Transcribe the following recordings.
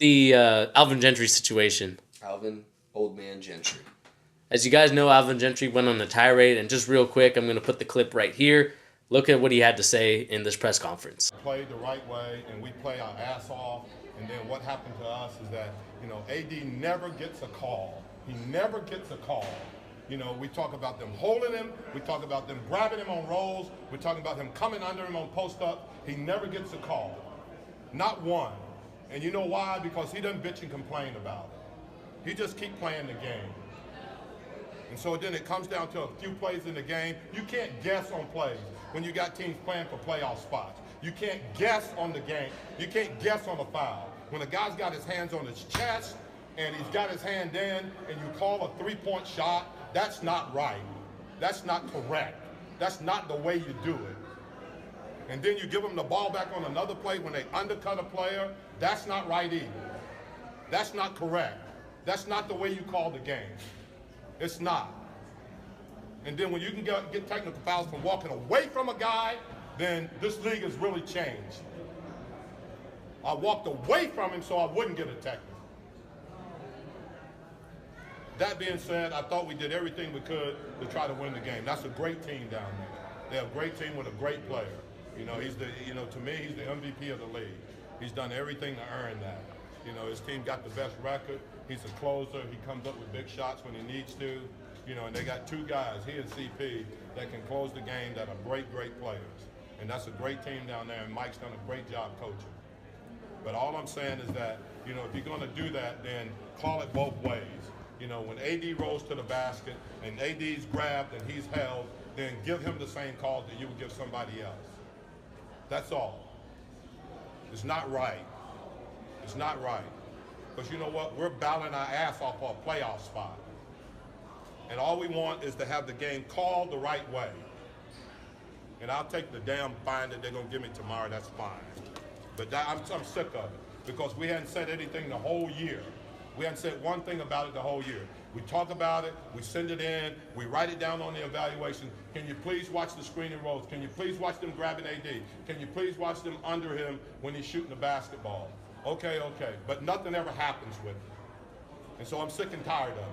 the Alvin Gentry situation. Alvin, old man Gentry. As you guys know, Alvin Gentry went on a tirade, and just real quick, I'm going to put the clip right here. Look at what he had to say in this press conference. Played the right way, and we play our ass off. And then what happened to us is that, AD never gets a call. He never gets a call. We talk about them holding him. We talk about them grabbing him on rolls. We're talking about him coming under him on post-up. He never gets a call. Not one. And you know why? Because he doesn't bitch and complain about it. He just keep playing the game. And so then it comes down to a few plays in the game. You can't guess on plays when you got teams playing for playoff spots. You can't guess on the game. You can't guess on a foul. When a guy's got his hands on his chest and he's got his hand in and you call a three-point shot, that's not right. That's not correct. That's not the way you do it. And then you give them the ball back on another play when they undercut a player, that's not right either. That's not correct. That's not the way you call the game. It's not. And then when you can get technical fouls from walking away from a guy, then this league has really changed. I walked away from him so I wouldn't get a technical. That being said, I thought we did everything we could to try to win the game. That's a great team down there. They have a great team with a great player. To me, he's the MVP of the league. He's done everything to earn that. His team got the best record. He's a closer. He comes up with big shots when he needs to. And they got two guys, he and CP, that can close the game that are great, great players. And that's a great team down there, and Mike's done a great job coaching. But all I'm saying is that, if you're going to do that, then call it both ways. When AD rolls to the basket and AD's grabbed and he's held, then give him the same call that you would give somebody else. That's all. It's not right. It's not right. Because you know what? We're battling our ass off for a playoff spot. And all we want is to have the game called the right way. And I'll take the damn fine that they're going to give me tomorrow. That's fine. But I'm sick of it because we hadn't said anything the whole year. We hadn't said one thing about it the whole year. We talk about it, we send it in, we write it down on the evaluation. Can you please watch the screening rolls? Can you please watch them grabbing AD? Can you please watch them under him when he's shooting the basketball? Okay. But nothing ever happens with it. And so I'm sick and tired of it.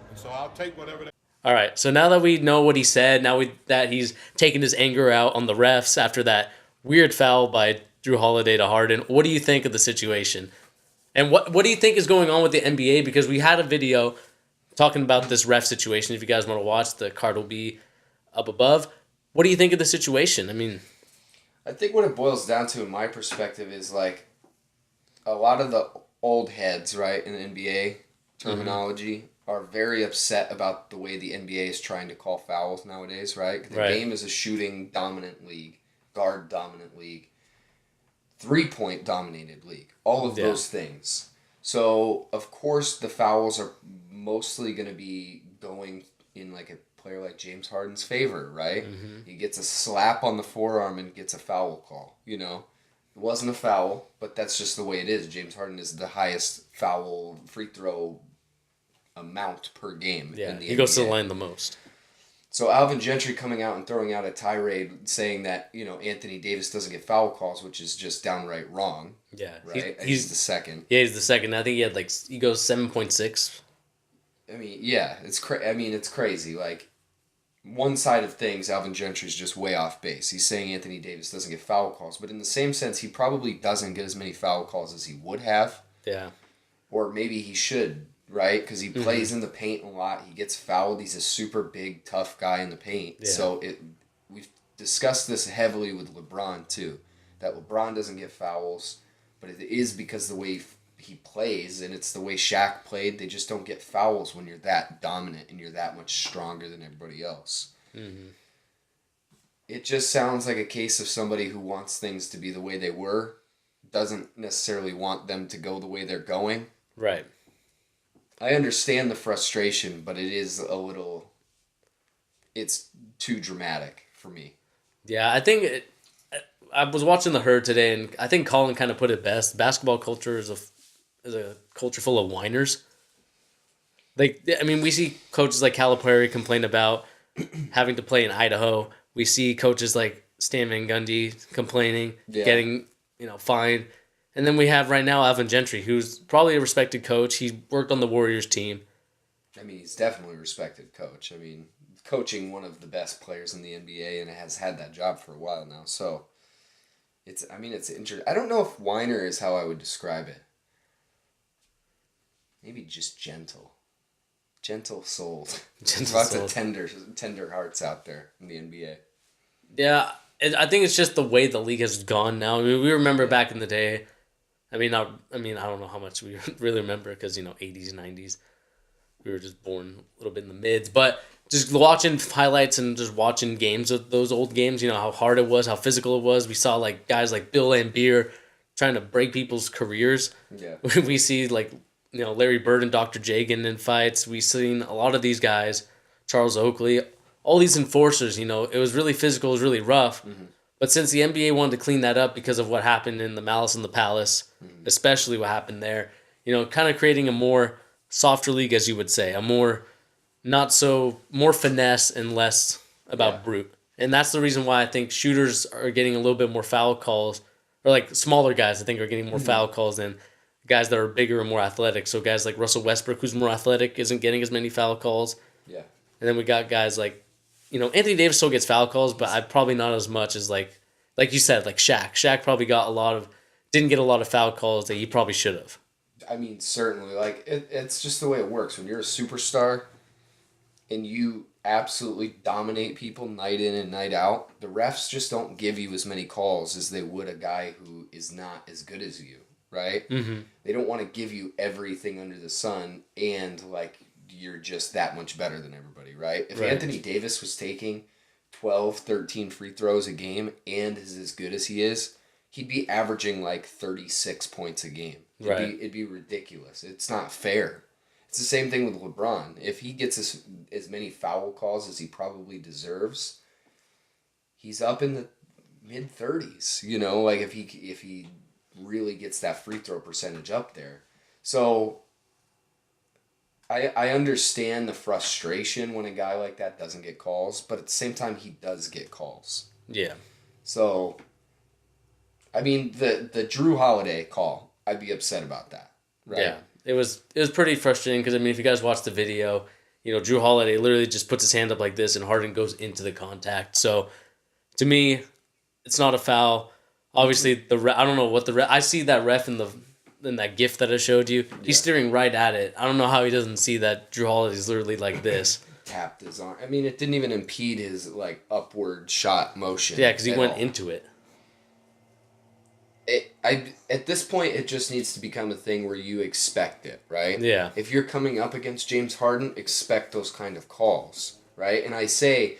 And so I'll take whatever they... All right, so now that we know what he said, that he's taken his anger out on the refs after that weird foul by Drew Holiday to Harden, what do you think of the situation? And what do you think is going on with the NBA? Because we had a video talking about this ref situation. If you guys want to watch, the card will be up above. What do you think of the situation? I think what it boils down to, in my perspective, is like a lot of the old heads, right, in NBA terminology, are very upset about the way the NBA is trying to call fouls nowadays, right? The game is a shooting dominant league, guard dominant league, 3-point dominated league, all of those things. So, of course, the fouls are mostly going to be going in like a player like James Harden's favor, right? Mm-hmm. He gets a slap on the forearm and gets a foul call, It wasn't a foul, but that's just the way it is. James Harden is the highest foul free throw amount per game in the NBA. He goes to the line the most. So Alvin Gentry coming out and throwing out a tirade saying that, Anthony Davis doesn't get foul calls, which is just downright wrong. Yeah. Right? He's the second. Yeah, he's the second. I think he goes 7.6. It's crazy. Like, one side of things, Alvin Gentry's just way off base. He's saying Anthony Davis doesn't get foul calls, but in the same sense, he probably doesn't get as many foul calls as he would have. Yeah. Or maybe he should. Right? Because he plays in the paint a lot. He gets fouled. He's a super big, tough guy in the paint. Yeah. So we've discussed this heavily with LeBron, too. That LeBron doesn't get fouls, but it is because the way he plays, and it's the way Shaq played. They just don't get fouls when you're that dominant and you're that much stronger than everybody else. Mm-hmm. It just sounds like a case of somebody who wants things to be the way they were, doesn't necessarily want them to go the way they're going. Right. I understand the frustration, but it is it's too dramatic for me. Yeah, I was watching The Herd today, and I think Colin kind of put it best. Basketball culture is a culture full of whiners. We see coaches like Calipari complain about having to play in Idaho. We see coaches like Stan Van Gundy complaining, getting fined. And then we have right now Alvin Gentry, who's probably a respected coach. He worked on the Warriors team. I mean, he's definitely a respected coach. I mean, coaching one of the best players in the NBA and has had that job for a while now. So, it's interesting. I don't know if whiner is how I would describe it. Maybe just gentle. Gentle souled. Lots of tender hearts out there in the NBA. Yeah, I think it's just the way the league has gone now. I mean, we remember back in the day. I don't know how much we really remember because, 80s, 90s. We were just born a little bit in the mids. But just watching highlights and just watching games of those old games, how hard it was, how physical it was. We saw, guys like Bill Laimbeer trying to break people's careers. Yeah. We see, Larry Bird and Dr. J getting in fights. We've seen a lot of these guys, Charles Oakley, all these enforcers, it was really physical, it was really rough. Mm-hmm. But since the NBA wanted to clean that up because of what happened in the Malice in the Palace, especially what happened there, kind of creating a more softer league, as you would say, a more more finesse and less about brute. And that's the reason why I think shooters are getting a little bit more foul calls, or smaller guys I think are getting more foul calls than guys that are bigger and more athletic. So guys like Russell Westbrook, who's more athletic, isn't getting as many foul calls. Yeah. And then we got guys like, Anthony Davis still gets foul calls, but I'd probably not as much as like you said, like Shaq. Shaq probably didn't get a lot of foul calls that he probably should have. I mean, certainly. It's just the way it works. When you're a superstar and you absolutely dominate people night in and night out, the refs just don't give you as many calls as they would a guy who is not as good as you, right? Mm-hmm. They don't want to give you everything under the sun and, you're just that much better than everybody, right? If Anthony Davis was taking 12, 13 free throws a game and is as good as he is, he'd be averaging 36 points a game. It'd be ridiculous. It's not fair. It's the same thing with LeBron. If he gets as many foul calls as he probably deserves, he's up in the mid-30s, if he really gets that free throw percentage up there. So I understand the frustration when a guy like that doesn't get calls, but at the same time, he does get calls. Yeah. So, I mean, the Drew Holiday call, I'd be upset about that, right? Yeah. It was pretty frustrating because, if you guys watch the video, Drew Holiday literally just puts his hand up like this and Harden goes into the contact. So, to me, it's not a foul. Obviously, I don't know what I see that ref in that GIF that I showed you. He's staring right at it. I don't know how he doesn't see that Drew Holiday's literally like this. Tapped his arm. I mean, it didn't even impede his upward shot motion. Yeah, because he went into it. At this point, it just needs to become a thing where you expect it, right? Yeah. If you're coming up against James Harden, expect those kind of calls, right? And I say,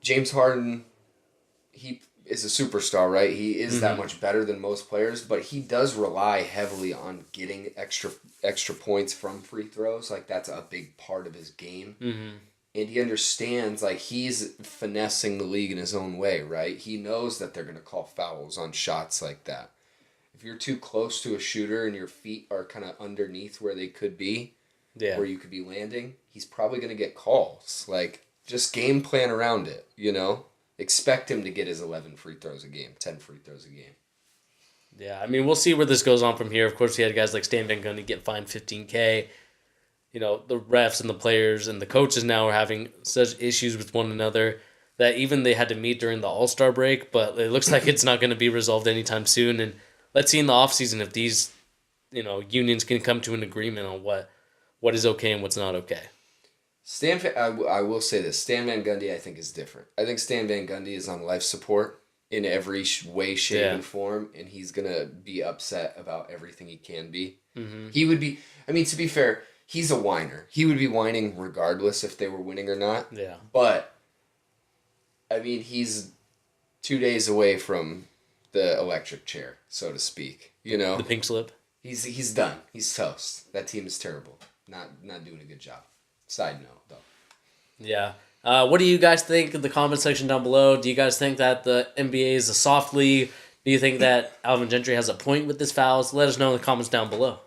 James Harden, he is a superstar, right? He is that much better than most players, but he does rely heavily on getting extra points from free throws. That's a big part of his game. Mm-hmm. And he understands, he's finessing the league in his own way, right? He knows that they're going to call fouls on shots like that. If you're too close to a shooter and your feet are kind of underneath where they could be, where you could be landing, he's probably going to get calls. Just game plan around it, Expect him to get his 11 free throws a game, 10 free throws a game. Yeah, we'll see where this goes on from here. Of course, we had guys like Stan Van Gundy get fined $15,000. The refs and the players and the coaches now are having such issues with one another that even they had to meet during the All-Star break, but it looks like it's not going to be resolved anytime soon. And let's see in the offseason if these, unions can come to an agreement on what is okay and what's not okay. I will say this. Stan Van Gundy, I think, is different. I think Stan Van Gundy is on life support in every way, shape, and form, and he's going to be upset about everything he can be. Mm-hmm. He would be, to be fair, he's a whiner. He would be whining regardless if they were winning or not. Yeah. But, he's 2 days away from the electric chair, so to speak. The pink slip? He's done. He's toast. That team is terrible. Not doing a good job. Side note, though. Yeah. What do you guys think in the comment section down below? Do you guys think that the NBA is a soft league? Do you think that Alvin Gentry has a point with his fouls? Let us know in the comments down below.